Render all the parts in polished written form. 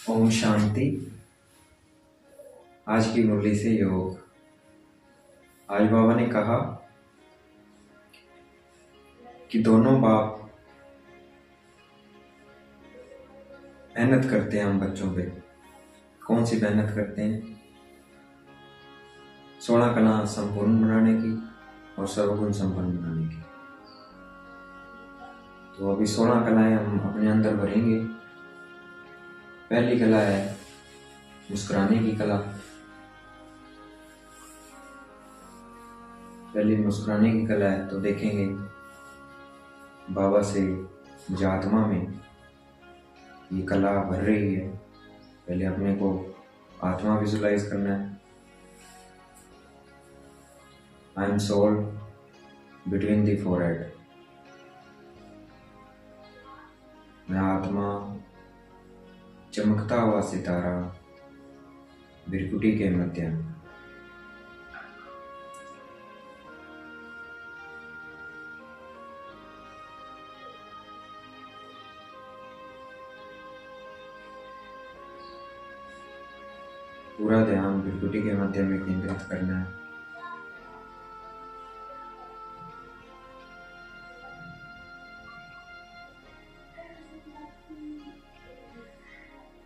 ओम शांति। आज की मुरली से योग। आज बाबा ने कहा कि दोनों बाप मेहनत करते हैं हम बच्चों पे। कौन सी मेहनत करते हैं? 16 कला संपूर्ण बनाने की और सर्वगुण संपन्न बनाने की। तो अभी 16 कलाएं हम अपने अंदर भरेंगे। पहली कला है मुस्कुराने की कला। पहली मुस्कुराने की कला है तो देखेंगे बाबा से मुझ आत्मा में ये कला भर रही है। पहले अपने को आत्मा विजुलाइज करना है। I am soul between the forehead. मैं आत्मा चमकता हुआ सितारा बिरकुटी के मध्य। पूरा ध्यान बिरकुटी के मध्य में केंद्रित करना है।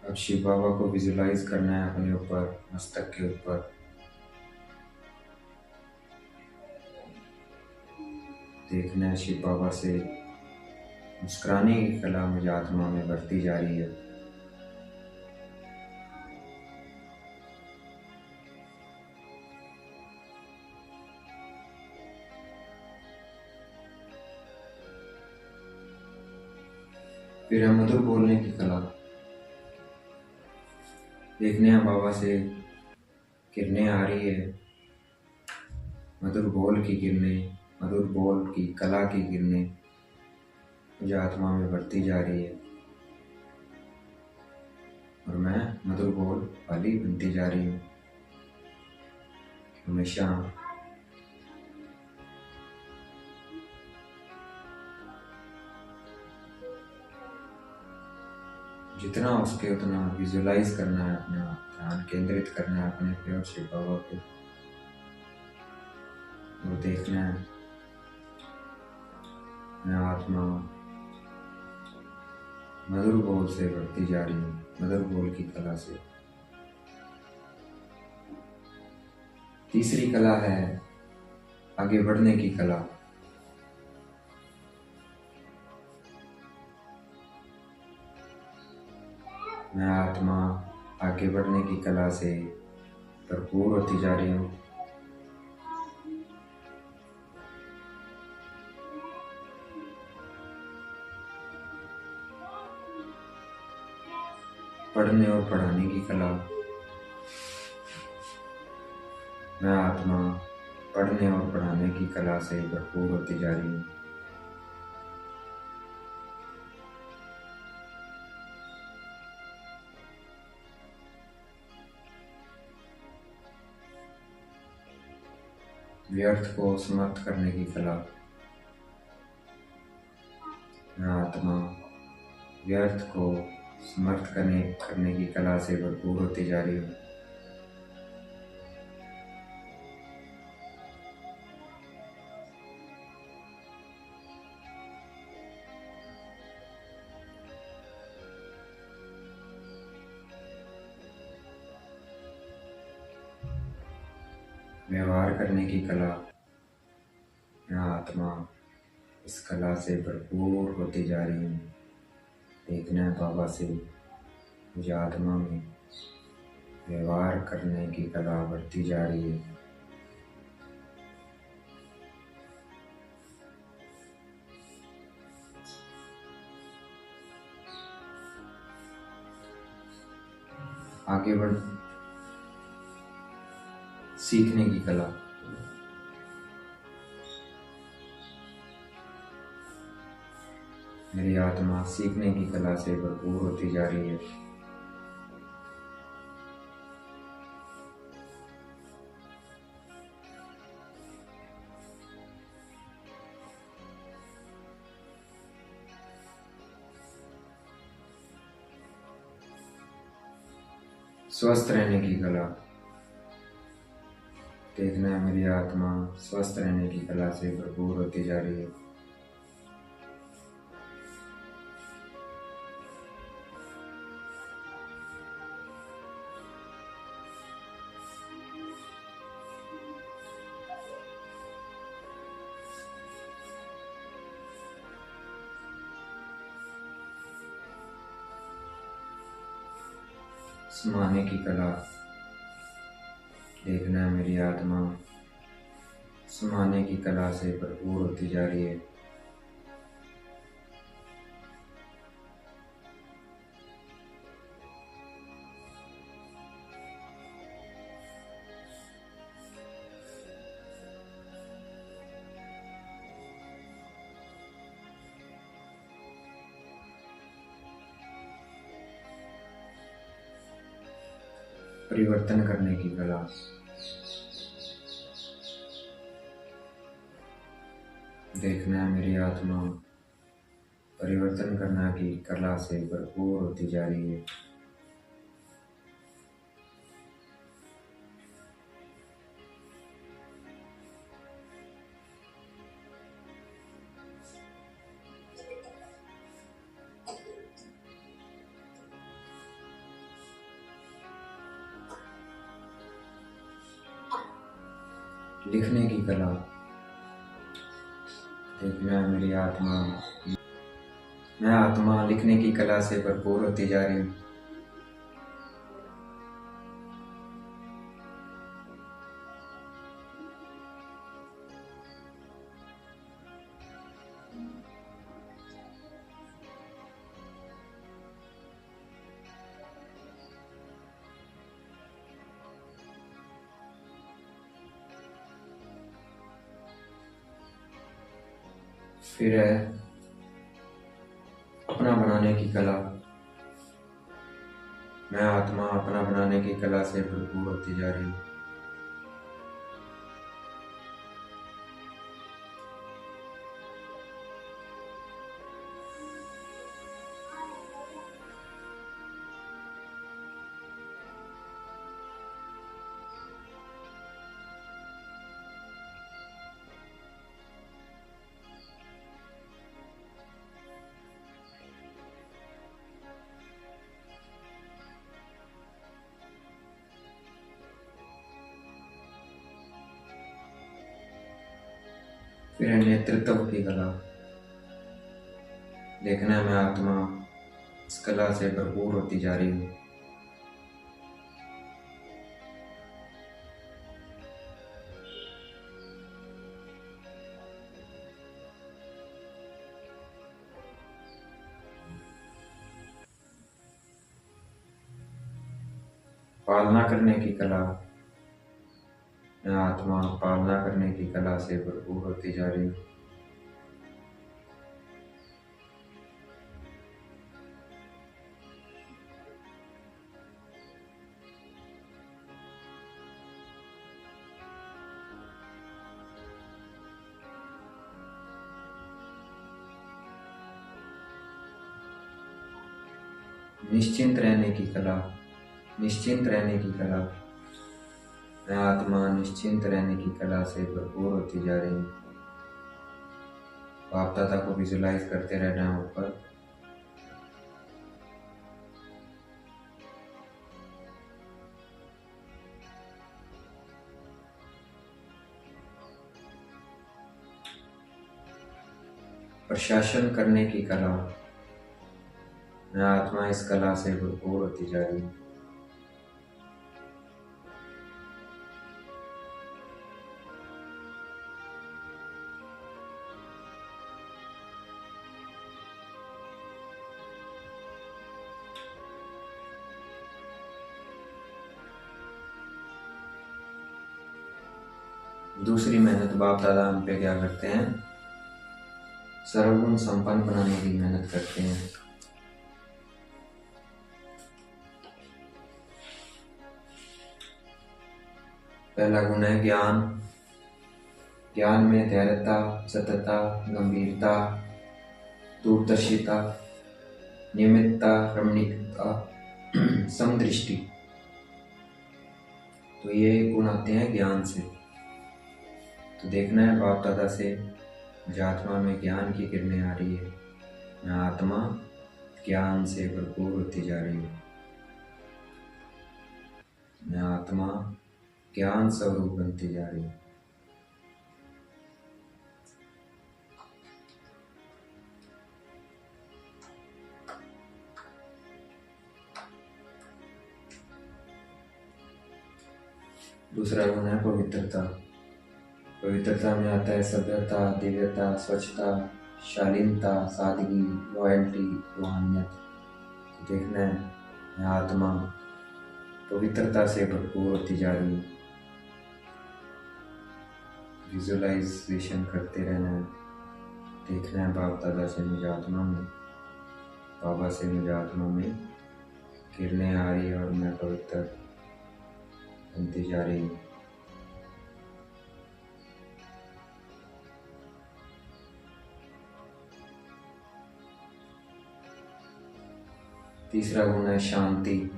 अब शिव बाबा को विजुलाइज करना है अपने ऊपर, मस्तक के ऊपर। देखना है शिव बाबा से मुस्कुराने की कला मुझ आत्मा में बढ़ती जा रही है। फिर है मधुर बोलने की कला। देखने हैं बाबा से किरणें आ रही है, मधुर बोल की किरणें, मधुर बोल की कला की किरणें मुझे आत्मा में बढ़ती जा रही है और मैं मधुर बोल वाली बनती जा रही हूँ। हमेशा जितना हो सके उतना विजुलाइज करना है, अपना ध्यान केंद्रित करना है अपने पे और शिव बाबा पे। और देखना है मैं आत्मा मधुर बोल से बढ़ती जा रही हूँ, मधुर बोल की कला से। तीसरी कला है आगे बढ़ने की कला। मैं आत्मा आगे बढ़ने की कला से भरपूर होती जा रही हूँ। पढ़ने और पढ़ाने की कला। मैं आत्मा पढ़ने और पढ़ाने की कला से भरपूर होती जा रही हूँ। व्यर्थ को समाप्त करने की कला। मैं आत्मा व्यर्थ को समर्थ करने की कला से भरपूर होती जा रही हूँ। व्यवहार करने की कला। मैं आत्मा इस कला से भरपूर होती जा रही हूँ। देखना है बाबा से मुझे आत्मा में व्यवहार करने की कला बढ़ती जा रही है। आगे बढ़ सीखने की कला। मेरी आत्मा सीखने की कला से भरपूर होती जा रही है। स्वस्थ रहने की कला। देखना है मेरी आत्मा स्वस्थ रहने की कला से भरपूर होती जा रही है। समाने की कला। देखना है मेरी आत्मा समाने की कला से भरपूर होती जा रही है। परिवर्तन करने की कला। देखना है मेरी आत्मा परिवर्तन करना की कला से भरपूर होती जा रही है। लिखने की कला। देखना है मेरी आत्मा मैं आत्मा लिखने की कला से भरपूर होती जा रही हूँ। फिर है अपना बनाने की कला। मैं आत्मा अपना बनाने की कला से भरपूर होती जा रही हूँ। फिर है नेतृत्व की कला। देखना है मैं आत्मा इस कला से भरपूर होती जा रही हूँ। पालना करने की कला। मैं आत्मा पालना करने की कला से भरपूर होती जा रही हूँ। निश्चिंत रहने की कला। निश्चिंत रहने की कला। मैं आत्मा निश्चिंत रहने की कला से भरपूर होती जा रही हूँ। बाप दादा को विजुलाइज करते रहना है ऊपर। प्रशासन करने की कला। मैं आत्मा इस कला से भरपूर होती जा रही हूँ। दूसरी मेहनत बाप दादा हम पे क्या करते हैं, सर्वगुण संपन्न बनाने की मेहनत करते हैं। पहला गुण है ज्ञान। ज्ञान में धैर्यता, सतता, गंभीरता, दूरदर्शिता, नियमितता, रमणीकता, समदृष्टि, तो ये गुण आते हैं ज्ञान से। तो देखना है बाप दादा से मुझे आत्मा में ज्ञान की किरणें आ रही है, मैं आत्मा ज्ञान से भरपूर होती जा रही हूँ, मैं आत्मा ज्ञान स्वरूप बनती जा रही हूँ। दूसरा गुण है पवित्रता। पवित्रता में आता है सभ्यता, दिव्यता, स्वच्छता, शालीनता, सादगी, लॉयल्टी, रूहानियत। तो देखना है मैं आत्मा पवित्रता से भरपूर होती जा रही हूँ। विजुअलाइजेशन करते रहना है, देखना है बाप दादा से मुझे आत्मा में, बाबा से मुझे आत्मा में किरणें आ रही है और मैं पवित्र बनती जा रही हूँ। तीसरा गुण है शांति।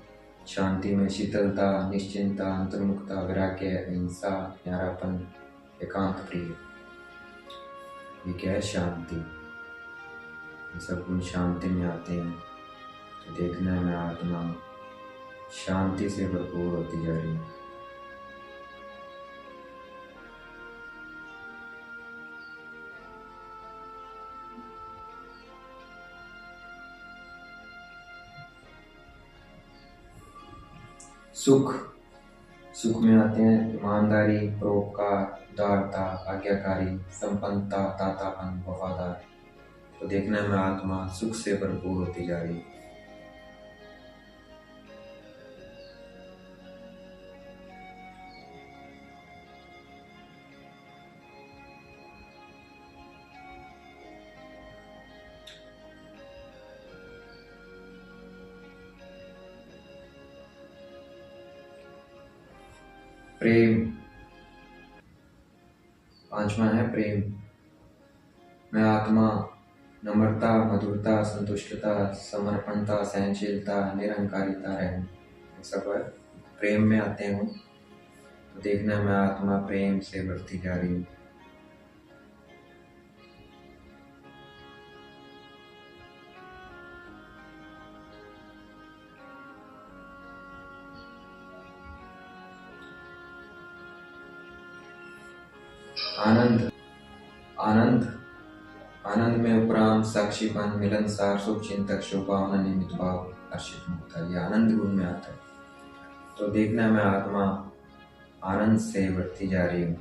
शांति में शीतलता, निश्चिंता, अंतर्मुखता, वैराग्य, अहिंसा, न्यारापन, एकांत प्रिय। ये क्या है? शांति। ये सब गुण शांति में आते हैं। तो देखना है मैं आत्मा शांति से भरपूर होती जा रही हूँ। सुख। सुख में आते हैं ईमानदारी, परोपकार, उदारता, आज्ञाकारी, संपन्नता, दातापन, वफादार। तो देखना है मैं आत्मा सुख से भरपूर होती जा रही है। प्रेम। पांचवा है प्रेम। मैं आत्मा नम्रता, मधुरता, संतुष्टता, समर्पणता, सहनशीलता, निरहंकारिता रहन, ये सब प्रेम में आते हैं। तो देखना है मैं आत्मा प्रेम से बढ़ती जा रही हूँ। आनंद। आनंद। आनंद में उपराम, साक्षीपन, मिलनसार, शुभ चिंतक, शुभावना, निमित्त भाव, हर्षित मुक्ता, ये आनंद गुण में आता है। तो देखना है मैं आत्मा आनंद से बढ़ती जा रही हूँ।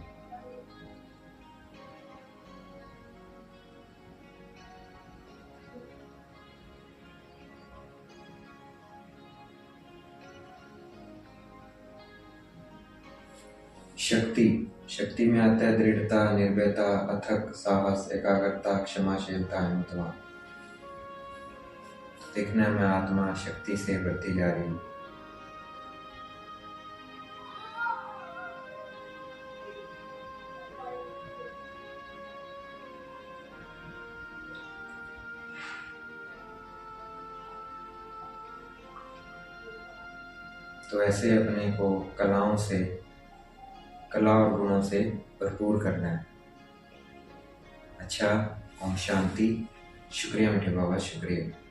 शक्ति। शक्ति में आता है दृढ़ता, निर्भयता, अथक साहस, एकाग्रता, क्षमाशीलता, हिम्मतवान। देखना है मैं आत्मा शक्ति से बढ़ती जा रही हूँ। तो ऐसे अपने को कलाओं से, कला और गुणों से भरपूर करना है। अच्छा, ओम शांति। शुक्रिया मीठे बाबा, शुक्रिया।